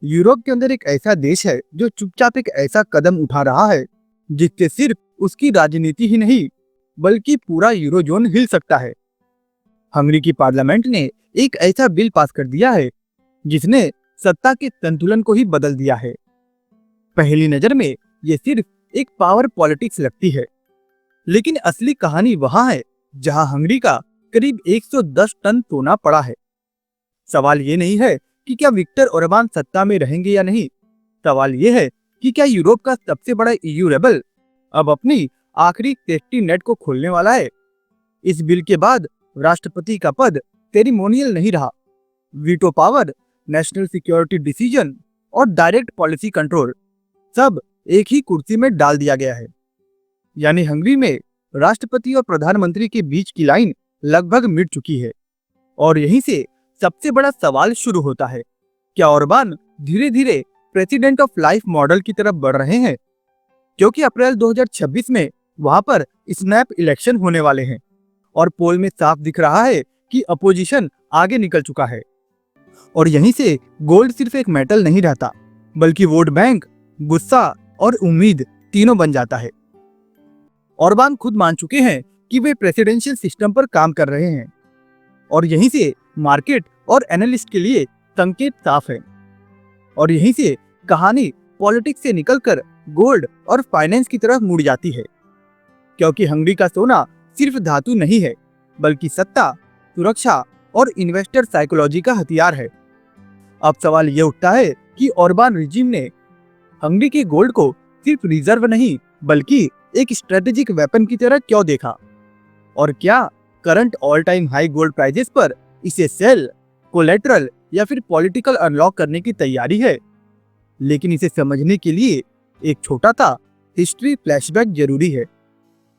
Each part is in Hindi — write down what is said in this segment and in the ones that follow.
यूरोप के अंदर एक ऐसा देश है जो चुपचाप एक ऐसा कदम उठा रहा है जिससे सिर्फ उसकी राजनीति ही नहीं बल्कि पूरा यूरोजोन हिल सकता है। हंगरी की पार्लियामेंट ने एक ऐसा बिल पास कर दिया है जिसने सत्ता के संतुलन को ही बदल दिया है। पहली नजर में ये सिर्फ एक पावर पॉलिटिक्स लगती है, लेकिन असली कहानी वहां है जहां हंगरी का करीब 110 टन सोना पड़ा है। सवाल ये नहीं है कि क्या विक्टर ओरबान सत्ता में रहेंगे या नहीं। सवाल ये है कि क्या यूरोप का सबसे बड़ा ईयू रेबल अब अपनी आखिरी सेफ्टी नेट को खोलने वाला है। इस बिल के बाद राष्ट्रपति का पद सेरिमोनियल नहीं रहा। Veto power, national security decision और डायरेक्ट पॉलिसी कंट्रोल सब एक ही कुर्सी में डाल दिया गया है। यानी हंगरी में राष्ट्रपति और प्रधानमंत्री के बीच की लाइन लगभग मिट चुकी है। और यहीं से सबसे बड़ा सवाल शुरू होता है, क्या ओरबान धीरे धीरे प्रेसिडेंट ऑफ लाइफ मॉडल की तरफ बढ़ रहे हैं? क्योंकि अप्रैल 2026 में वहां पर स्नैप इलेक्शन होने वाले हैं और पोल में साफ दिख रहा है कि अपोजिशन आगे निकल चुका है। और यहीं से गोल्ड सिर्फ एक मेटल नहीं रहता बल्कि वोट बैंक, गुस्सा और उम्मीद तीनों बन जाता है। ओरबान खुद मान चुके हैं कि वे प्रेसिडेंशियल सिस्टम पर काम कर रहे हैं और यहीं से मार्केट और एनालिस्ट के लिए संकेत साफ है। और यहीं से कहानी पॉलिटिक्स से निकलकर गोल्ड और फाइनेंस की तरफ मुड़ जाती है, क्योंकि हंगरी का सोना सिर्फ धातु नहीं है बल्कि सत्ता, सुरक्षा और इन्वेस्टर साइकोलॉजी का हथियार है। अब सवाल ये उठता है कि ओरबान रिजीम ने हंगरी के गोल्ड को सिर्फ रिजर्व नहीं बल्कि एक स्ट्रेटेजिक वेपन की तरह क्यों देखा, और क्या current all time high gold prices पर इसे सेल, कोलेटरल या फिर पॉलिटिकल अनलॉक करने की तैयारी है। लेकिन इसे समझने के लिए एक छोटा सा हिस्ट्री फ्लैशबैक जरूरी है।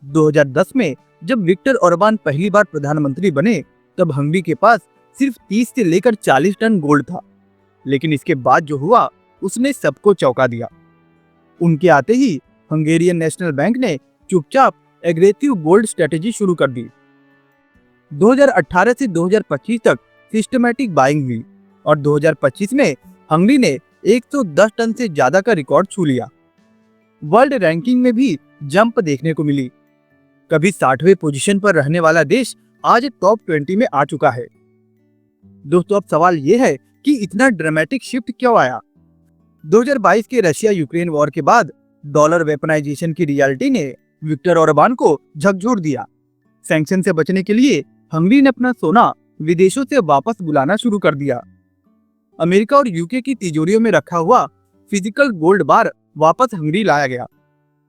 2010 में जब विक्टर ओरबान पहली बार प्रधानमंत्री बने तब हंगरी के पास सिर्फ 30 से लेकर 40 टन गोल्ड था। लेकिन इसके बाद जो हुआ उसने सबको चौंका दिया। उनके आते ही हंगेरियन नेशनल बैंक ने चुपचाप एग्रेसिव गोल्ड स्ट्रेटेजी शुरू कर दी। 2018 से 2025 तक सिस्टमैटिक बाइंग हुई और 2025 में हंगरी ने 110 टन से ज्यादा का रिकॉर्ड छू लिया। वर्ल्ड रैंकिंग में भी जंप देखने को मिली। कभी 60वें पोजीशन पर रहने वाला देश आज टॉप 20 में आ चुका है। दोस्तों, अब सवाल ये है कि इतना ड्रामेटिक शिफ्ट क्यों आया? 2022 के रशिया यूक्रेन वॉर के बाद डॉलर वेपनाइजेशन की रियलिटी ने विक्टर ओरबान को झकझोर दिया। सैंक्शन से बचने के लिए हंगरी ने अपना सोना विदेशों से वापस बुलाना शुरू कर दिया। अमेरिका और यूके की तिजोरियों में रखा हुआ फिजिकल गोल्ड बार वापस हंगरी लाया गया।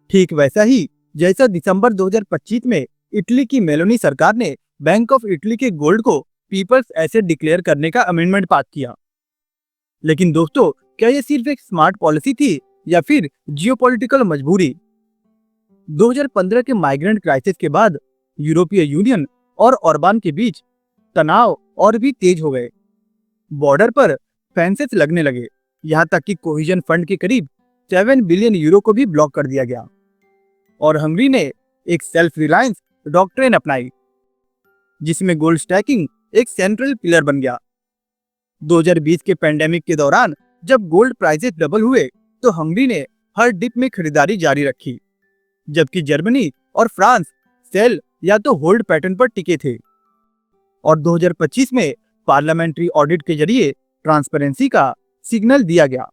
ठीक वैसा ही जैसा दिसंबर 2025 में इटली की मेलोनी सरकार ने बैंक ऑफ इटली के गोल्ड को पीपल्स एसेट डिक्लेयर करने का अमेंडमेंट पास किया। लेकिन दोस्तों, क्या यह सिर्फ एक स्मार्ट पॉलिसी थी या फिर जियोपॉलिटिकल मजबूरी? 2015 के माइग्रेंट क्राइसिस के बाद यूरोपीय यूनियन और ओरबान के बीच तनाव और भी तेज हो गए। बॉर्डर पर फेंसेस लगने लगे, यहाँ तक कि कोहिजन फंड के करीब 7 बिलियन यूरो को भी ब्लॉक कर दिया गया। और हंगरी ने एक सेल्फ रिलायंस डॉक्ट्रिन अपनाई जिसमें गोल्ड स्टैकिंग एक सेंट्रल पिलर बन गया। 2020 के पेंडेमिक के दौरान जब गोल्ड प्राइसेस डबल हुए तो हंगरी ने हर डिप में खरीदारी जारी रखी, जबकि जर्मनी और फ्रांस सेल या तो होल्ड पैटर्न पर टिके थे। और 2025 में पार्लियामेंट्री ऑडिट के जरिए ट्रांसपेरेंसी का सिग्नल दिया गया,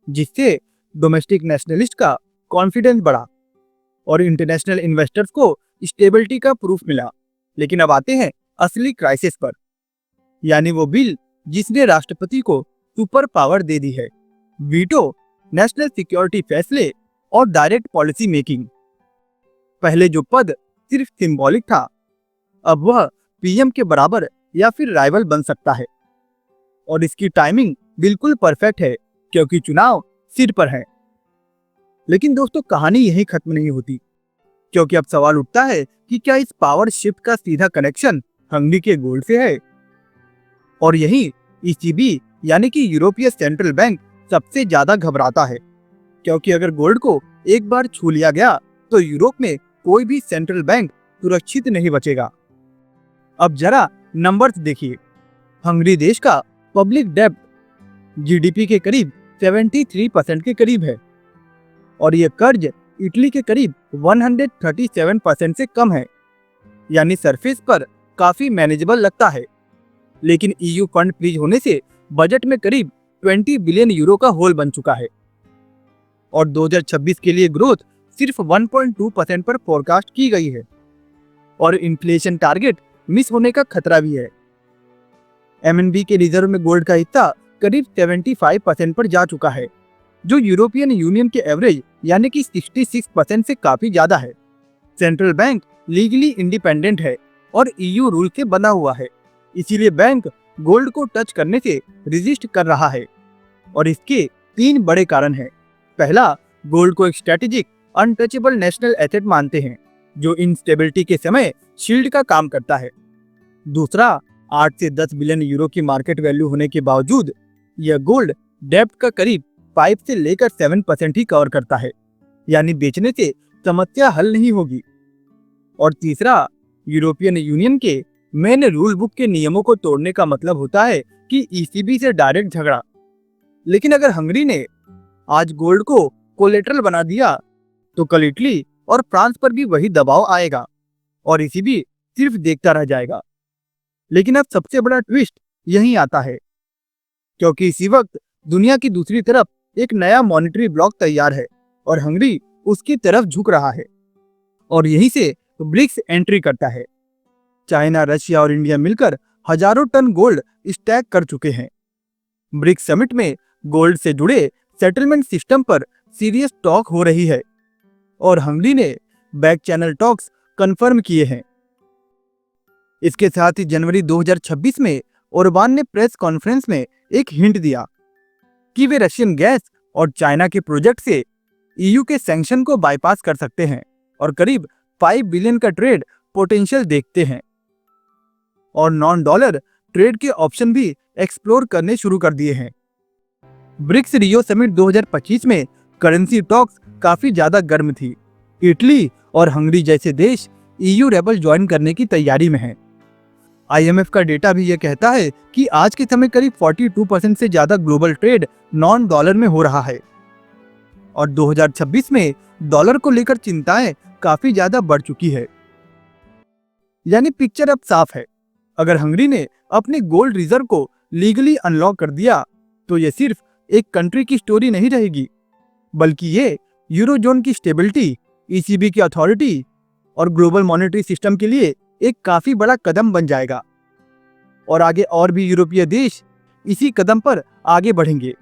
जिससे डोमेस्टिक नेशनलिस्ट का कॉन्फिडेंस बढ़ा और इंटरनेशनल इन्वेस्टर्स को स्टेबिलिटी का प्रूफ मिला। लेकिन अब आते हैं असली क्राइसिस पर, यानी वो बिल जिसने राष्ट्रपति को सुपर पावर दे दी है, वीटो, नेशनल सिक्योरिटी फैसले और डायरेक्ट पॉलिसी मेकिंग। पहले जो पद सिर्फ सिंबॉलिक था, अब वह पीएम के बराबर या फिर राइवल बन सकता है। और इसकी टाइमिंग बिल्कुल परफेक्ट है क्योंकि चुनाव सिर पर है। लेकिन दोस्तों, कहानी यही खत्म नहीं होती, क्योंकि अब सवाल उठता है कि क्या इस पावर शिफ्ट का सीधा कनेक्शन हंगरी के गोल्ड से है? और यही ईसीबी यानी कि यूरोपीय सेंट्रल बैंक सबसे ज्यादा घबराता है, क्योंकि अगर गोल्ड को एक बार छू लिया गया तो यूरोप में कोई भी सेंट्रल बैंक सुरक्षित नहीं बचेगा। अब जरा नंबर्स देखिए। हंगरी देश का पब्लिक डेब्ट जीडीपी के करीब 73% के करीब है और ये कर्ज इटली के करीब 137% से कम है, यानी सरफेस पर काफी मैनेजेबल लगता है। लेकिन ईयू फंड फ्रीज होने से बजट में करीब 20 बिलियन यूरो का होल बन चुका है और 2026 के लिए ग्रोथ सिर्फ 1.2% पर फोरकास्ट की गई है और इन्फ्लेशन टारगेट मिस होने का खतरा भी है। एमएनबी के रिजर्व में गोल्ड का हिस्सा करीब 75% पर जा चुका है, जो यूरोपियन यूनियन के एवरेज यानी कि 66% से काफी ज्यादा है। सेंट्रल बैंक लीगली इंडिपेंडेंट है और ईयू रूल से बना हुआ है, इसीलिए बैंक गोल्ड को टच करने से रेजिस्ट कर रहा है और इसके 3 बड़े कारण हैं। पहला, गोल्ड को एक स्ट्रेटेजिक अनटचेबल नेशनल एसेट मानते हैं जो इंस्टेबिलिटी के समय शील्ड का काम करता है। दूसरा, 8 से 10 बिलियन यूरो की मार्केट वैल्यू होने के बावजूद यह गोल्ड डेब्ट का करीब 5 से लेकर 7% ही कवर करता है, यानी बेचने से समस्या हल नहीं होगी। और तीसरा, यूरोपियन यूनियन के मेन रूल बुक के नियमों को तोड़ने का मतलब होता है कि ईसीबी से डायरेक्ट झगड़ा। लेकिन अगर हंगरी ने आज गोल्ड को कोलेटरल बना दिया तो कल इटली और फ्रांस पर भी वही दबाव आएगा और ईसीबी सिर्फ देखता रह जाएगा। लेकिन अब सबसे बड़ा ट्विस्ट यहीं आता है, क्योंकि इसी वक्त दुनिया की दूसरी तरफ एक नया मॉनेटरी ब्लॉक तैयार है और हंगरी उसकी तरफ झुक रहा है और यहीं से ब्रिक्स एंट्री करता है। चाइना, रशिया और इंडिया मिलकर हजारों टन गोल्ड स्टैक कर चुके हैं। ब्रिक्स समिट में गोल्ड से जुड़े सेटलमेंट सिस्टम पर सीरियस टॉक हो रही है और हंगरी ने बैक चैनल टॉक्स कंफर्म किए हैं। इसके साथ ही जनवरी 2026 में ओरबान ने प्रेस कॉन्फ्रेंस में एक हिंट दिया कि वे रशियन गैस और चाइना के प्रोजेक्ट से ईयू के सैंक्शन को बाईपास कर सकते हैं और करीब 5 बिलियन का ट्रेड पोटेंशियल देखते हैं और नॉन डॉलर ट्रेड के ऑप्शन भी एक्सप्लोर करने शुरू कर दिए हैं। ब्रिक्स रियो समिट 2025 में करेंसी टॉक्स काफी ज्यादा गर्म थी। इटली और हंगरी जैसे देश ईयू रेबल ज्वाइन करने की तैयारी में हैं। आईएमएफ का डेटा भी यह कहता है कि आज के समय करीब 42% से ज्यादा ग्लोबल ट्रेड नॉन डॉलर में हो रहा है और 2026 में डॉलर को लेकर चिंताएं काफी ज्यादा बढ़ चुकी है। यानी पिक्चर अब साफ है। अगर हंगरी ने अपने गोल्ड रिजर्व को लीगली अनलॉक कर दिया तो यह सिर्फ एक कंट्री की स्टोरी नहीं रहेगी, बल्कि ये यूरोजोन की स्टेबिलिटी, ईसीबी की अथॉरिटी और ग्लोबल मॉनेटरी सिस्टम के लिए एक काफी बड़ा कदम बन जाएगा और आगे और भी यूरोपीय देश इसी कदम पर आगे बढ़ेंगे।